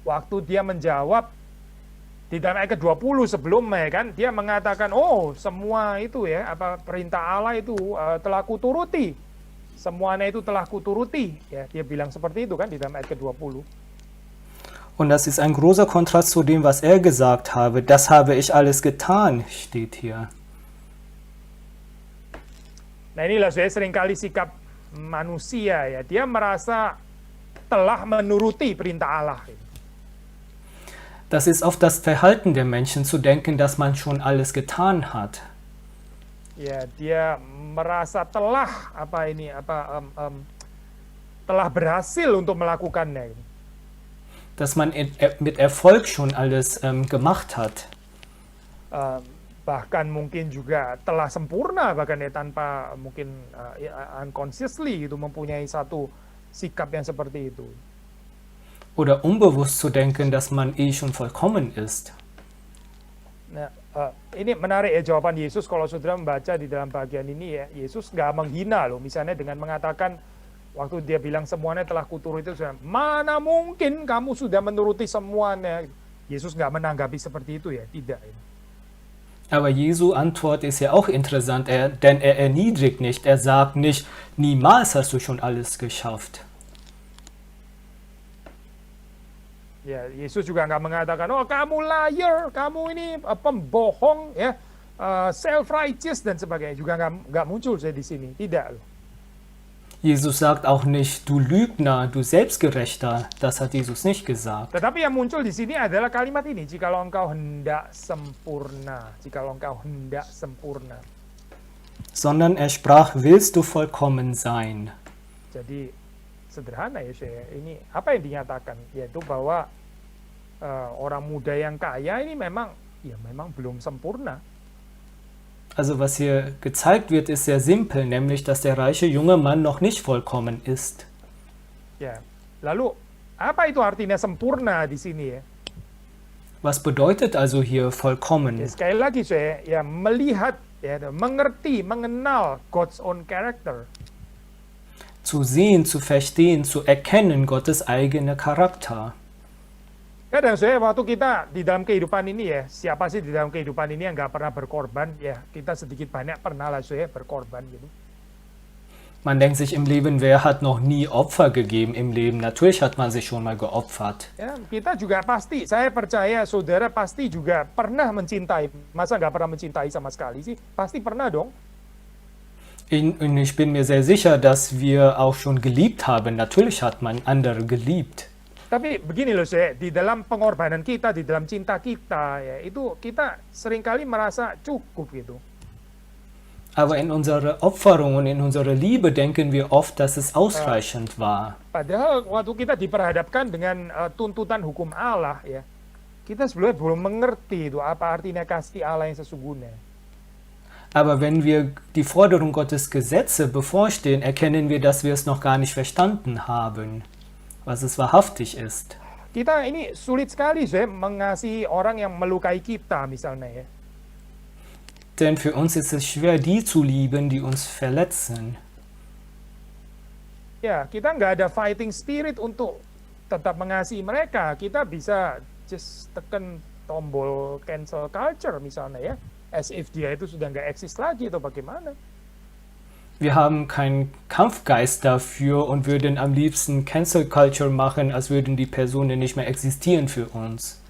A: waktu dia menjawab di dalam ayat ke-20 sebelumnya kan dia mengatakan semua itu ya perintah Allah itu telah kuturuti. Semuanya itu telah kuturuti ya, dia bilang seperti itu kan di dalam ayat ke-20.
B: Und das ist ein großer Kontrast zu dem, was er gesagt habe. Das habe ich alles getan, steht hier.
A: Nah inilah saya seringkali sikap manusia ya, dia merasa telah menuruti perintah Allah.
B: Das ist oft das Verhalten der Menschen, zu denken, dass man schon alles getan hat.
A: Ya, dia merasa telah telah berhasil untuk melakukannya.
B: Dass man mit Erfolg schon alles gemacht hat.
A: Bahkan mungkin juga telah sempurna, bahkan ya tanpa mungkin unconsciously itu mempunyai satu sikap yang seperti itu.
B: Oder unbewusst zu denken, dass man schon vollkommen ist.
A: Nah, ini menarik ya jawaban Yesus kalau saudara membaca di dalam bagian ini ya. Yesus nggak menghina loh, misalnya dengan mengatakan waktu dia bilang semuanya telah kuturuti, mana mungkin kamu sudah menuruti semuanya. Yesus nggak menanggapi seperti itu ya, tidak.
B: Aber Jesu Antwort ist ja auch interessant, denn er erniedrigt nicht, er sagt nicht, niemals hast du schon alles geschafft.
A: Ya, Yesus juga nggak mengatakan, kamu liar, kamu ini pembohong, ya, self-righteous dan sebagainya. Juga nggak muncul saya di sini, tidak.
B: Jesus sagt auch nicht, du Lügner, du Selbstgerechter. Das hat Jesus nicht gesagt.
A: Tetapi yang muncul di sini adalah kalimat ini, jikalau engkau hendak sempurna, jikalau engkau hendak sempurna.
B: Sondern er sprach, willst du vollkommen sein?
A: Jadi sederhana ya saya. Ini apa yang dinyatakan, yaitu bahwa orang muda yang kaya ini memang belum sempurna.
B: Also was hier gezeigt wird, ist sehr simpel, nämlich dass der reiche junge Mann noch nicht vollkommen ist.
A: Ya, lalu apa itu artinya sempurna di sini ya?
B: Was bedeutet also hier
A: Ya,
B: vollkommen?
A: sekali lagi saya ya melihat ya mengerti, mengenal God's own character.
B: Zu sehen, zu verstehen, zu erkennen Gottes eigene Charakter.
A: Kadang saya waktu kita di dalam kehidupan ini ya, siapa sih di dalam kehidupan ini yang nggak pernah berkorban? Ya, kita sedikit banyak pernah lah saya berkorban gitu.
B: Man denkt sich im Leben, wer hat noch nie Opfer gegeben im Leben? Natürlich hat man sich schon mal geopfert.
A: Ya, kita juga pasti, saya percaya saudara pasti juga pernah mencintai. Masa nggak pernah mencintai sama sekali sih? Pasti pernah dong.
B: Und ich bin mir sehr sicher, dass wir auch schon geliebt haben. Natürlich hat man andere geliebt.
A: Tapi begini loh saya, di dalam pengorbanan kita, di dalam cinta kita, ya itu kita seringkali merasa cukup gitu.
B: Aber in unserer Opferung und in unserer Liebe denken wir oft, dass es ausreichend war.
A: Padahal waktu kita diperhadapkan dengan tuntutan hukum Allah ya, kita sebenarnya belum mengerti itu apa artinya kasih Allah yang sesungguhnya.
B: Aber wenn wir die Forderung Gottes Gesetze bevorstehen, erkennen wir, dass wir es noch gar nicht verstanden haben, was es wahrhaftig ist.
A: Kita ini sulit sekali saya mengasihi orang yang melukai kita misalnya ya.
B: Denn für uns ist es schwer, die zu lieben, die uns verletzen.
A: Ya, kita nggak ada fighting spirit untuk tetap mengasihi mereka. Kita bisa just tekan tombol cancel culture misalnya ya. As if dia itu sudah nggak eksis lagi atau bagaimana.
B: Wir haben keinen Kampfgeist dafür und würden am liebsten Cancel Culture machen, als würden die Personen nicht mehr existieren für uns.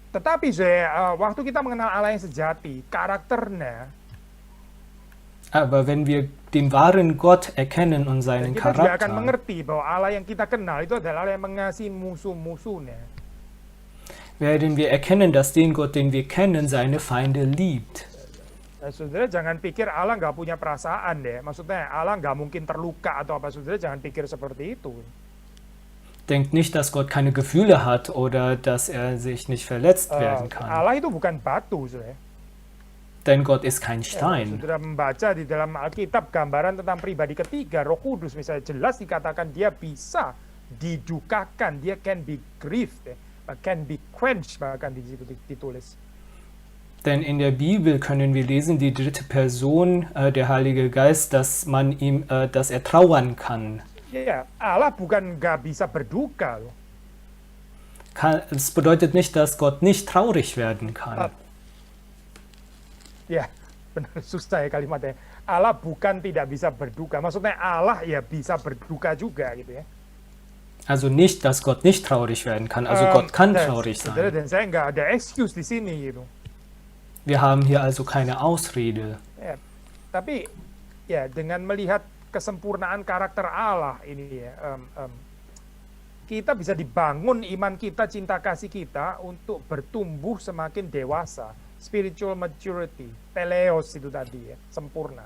A: Tetapi saya, waktu kita mengenal Allah yang sejati, karakternya,
B: Aber wenn wir den wahren Gott erkennen und
A: dan
B: seinen
A: kita juga akan
B: Charakter,
A: mengerti bahwa Allah yang kita kenal itu adalah Allah yang mengasihi musuh-musuhnya.
B: werden wir erkennen, dass den Gott, den wir kennen, seine Feinde liebt.
A: Nah, saudara jangan pikir Allah nggak punya perasaan deh. Maksudnya Allah nggak mungkin terluka atau apa. Saudara jangan pikir seperti itu.
B: Denkt nicht, dass Gott keine Gefühle hat oder dass er sich nicht verletzt werden kann.
A: Allah itu bukan batu, saudara.
B: Denn Gott ist kein
A: Ya,
B: Stein.
A: saudara membaca di dalam Alkitab gambaran tentang pribadi ketiga, Roh Kudus misalnya jelas dikatakan dia bisa didukakan, dia can be grieved, can be quenched bahkan di situ ditulis.
B: Denn in der Bibel können wir lesen, die dritte Person, der Heilige Geist, dass er trauern kann.
A: Ya, Allah bukan nggak bisa berduka loh.
B: Es bedeutet nicht, dass Gott nicht traurig werden kann.
A: Ya, benar susah ya kalimatnya. Allah bukan tidak bisa berduka. Maksudnya Allah ya bisa berduka juga gitu ya.
B: Also nicht, dass Gott nicht traurig werden kann. Also Gott kann traurig
A: saudara,
B: sein.
A: dan saya nggak ada excuse di sini gitu.
B: Wir haben hier also keine Ausrede.
A: Ya, tapi ya dengan melihat kesempurnaan karakter Allah ini ya, kita bisa dibangun iman kita, cinta kasih kita untuk bertumbuh semakin dewasa, spiritual maturity, teleos itu tadi ya, sempurna.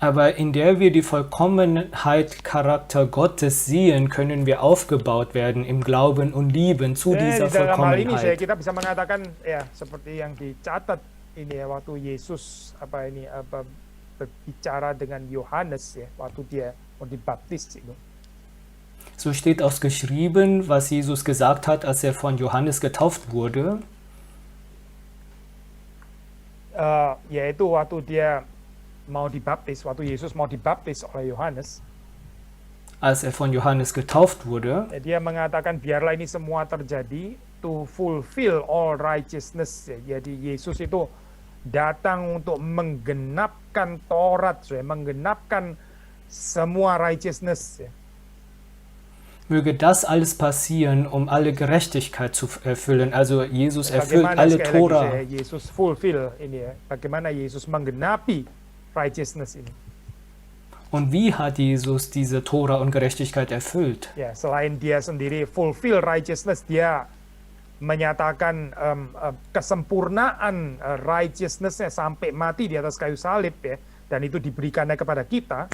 B: Aber in der wir die Vollkommenheit Charakter Gottes sehen, können wir aufgebaut werden im Glauben und Lieben zu dieser
A: Di dalam hal ini
B: Vollkommenheit.
A: kita bisa mengatakan ya seperti yang dicatat ini ya waktu Yesus berbicara dengan Yohanes ya waktu dia mau dibaptis itu.
B: So steht auch geschrieben, was Jesus gesagt hat, als er von Johannes getauft wurde.
A: Yaitu waktu dia mau dibaptis, waktu Yesus mau dibaptis oleh Yohanes,
B: Als er von Johannes getauft wurde,
A: dia mengatakan biarlah ini semua terjadi to fulfill all righteousness. Jadi Yesus itu datang untuk menggenapkan Taurat, menggenapkan semua righteousness.
B: möge das alles passieren, um alle Gerechtigkeit zu erfüllen. Also Jesus erfüllt
A: Bagaimana
B: alle
A: sekali
B: Tora.
A: lagi Yesus fulfill ini ya, bagaimana Yesus menggenapi righteousness ini.
B: Und wie hat Jesus diese Tora und Gerechtigkeit erfüllt?
A: Ya, selain dia sendiri fulfill righteousness, dia menyatakan kesempurnaan righteousness-nya sampai mati di atas kayu salib ya, dan itu diberikannya kepada kita.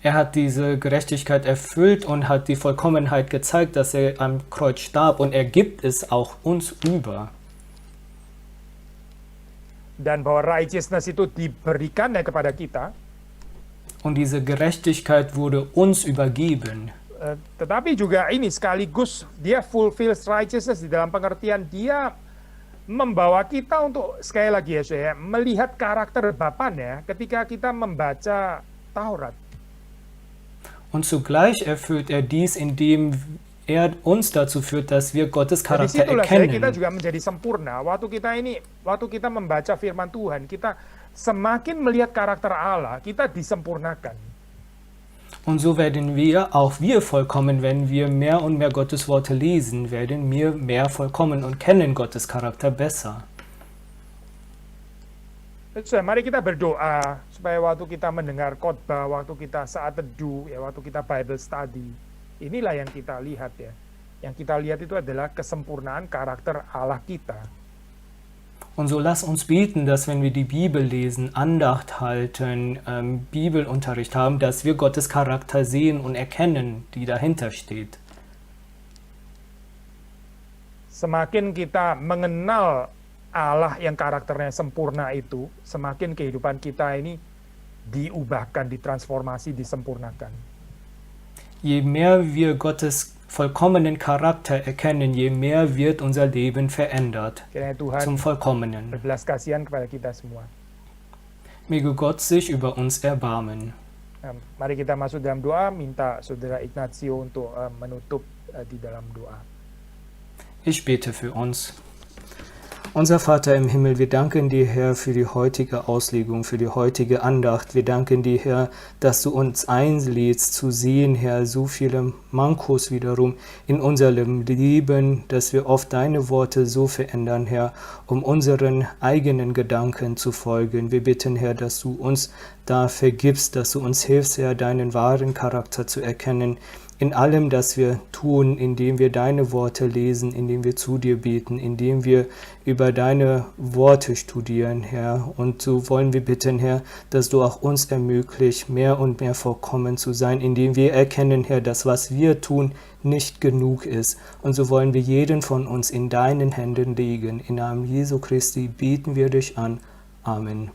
B: Er hat diese Gerechtigkeit erfüllt und hat die Vollkommenheit gezeigt, dass er am Kreuz starb, und er gibt es auch uns über.
A: Dan bahwa righteousness itu diberikannya kepada kita,
B: Und diese Gerechtigkeit wurde uns übergeben.
A: Tetapi juga ini sekaligus dia fulfills righteousness di dalam pengertian dia membawa kita untuk sekali lagi ya saya melihat karakter Bapaknya ketika kita membaca Taurat.
B: Und zugleich erfüllt er dies, indem er uns dazu führt, dass wir Gottes
A: Di
B: Charakter
A: situlah saya kita
B: erkennen.
A: juga menjadi sempurna. Waktu kita membaca firman Tuhan, kita semakin melihat karakter Allah, kita disempurnakan.
B: Und so werden auch wir vollkommen, wenn wir mehr und mehr Gottes Worte lesen, werden wir mehr vollkommen und kennen Gottes Charakter besser.
A: Mari kita berdoa supaya waktu kita mendengar khotbah, waktu kita saat teduh, ya waktu kita Bible study, inilah yang kita lihat ya. Yang kita lihat itu adalah kesempurnaan karakter Allah kita.
B: Und so lass uns beten, dass wenn wir die Bibel lesen, Andacht halten, Bibelunterricht haben, dass wir Gottes Charakter sehen und erkennen, die dahinter steht.
A: Semakin kita mengenal Allah yang karakternya sempurna itu, semakin kehidupan kita ini diubahkan, ditransformasi, disempurnakan.
B: Je mehr wir Gottes vollkommenen Charakter erkennen, je mehr wird unser Leben verändert
A: Kiranya Tuhan
B: zum Vollkommenen.
A: berbelas kasihan kepada kita semua.
B: Möge Gott sich über uns erbarmen.
A: Mari kita masuk dalam doa, minta Saudara Ignacio untuk menutup di dalam doa.
B: Ich bete für uns. Unser Vater im Himmel, wir danken dir, Herr, für die heutige Auslegung, für die heutige Andacht. Wir danken dir, Herr, dass du uns einlädst zu sehen, Herr, so viele Mankos wiederum in unserem Leben, dass wir oft deine Worte so verändern, Herr, um unseren eigenen Gedanken zu folgen. Wir bitten, Herr, dass du uns da vergibst, dass du uns hilfst, Herr, deinen wahren Charakter zu erkennen, in allem, das wir tun, indem wir deine Worte lesen, indem wir zu dir beten, indem wir über deine Worte studieren, Herr. Und so wollen wir bitten, Herr, dass du auch uns ermöglicht, mehr und mehr vollkommen zu sein, indem wir erkennen, Herr, dass was wir tun nicht genug ist. Und so wollen wir jeden von uns in deinen Händen legen. Im Namen Jesu Christi beten wir dich an. Amen.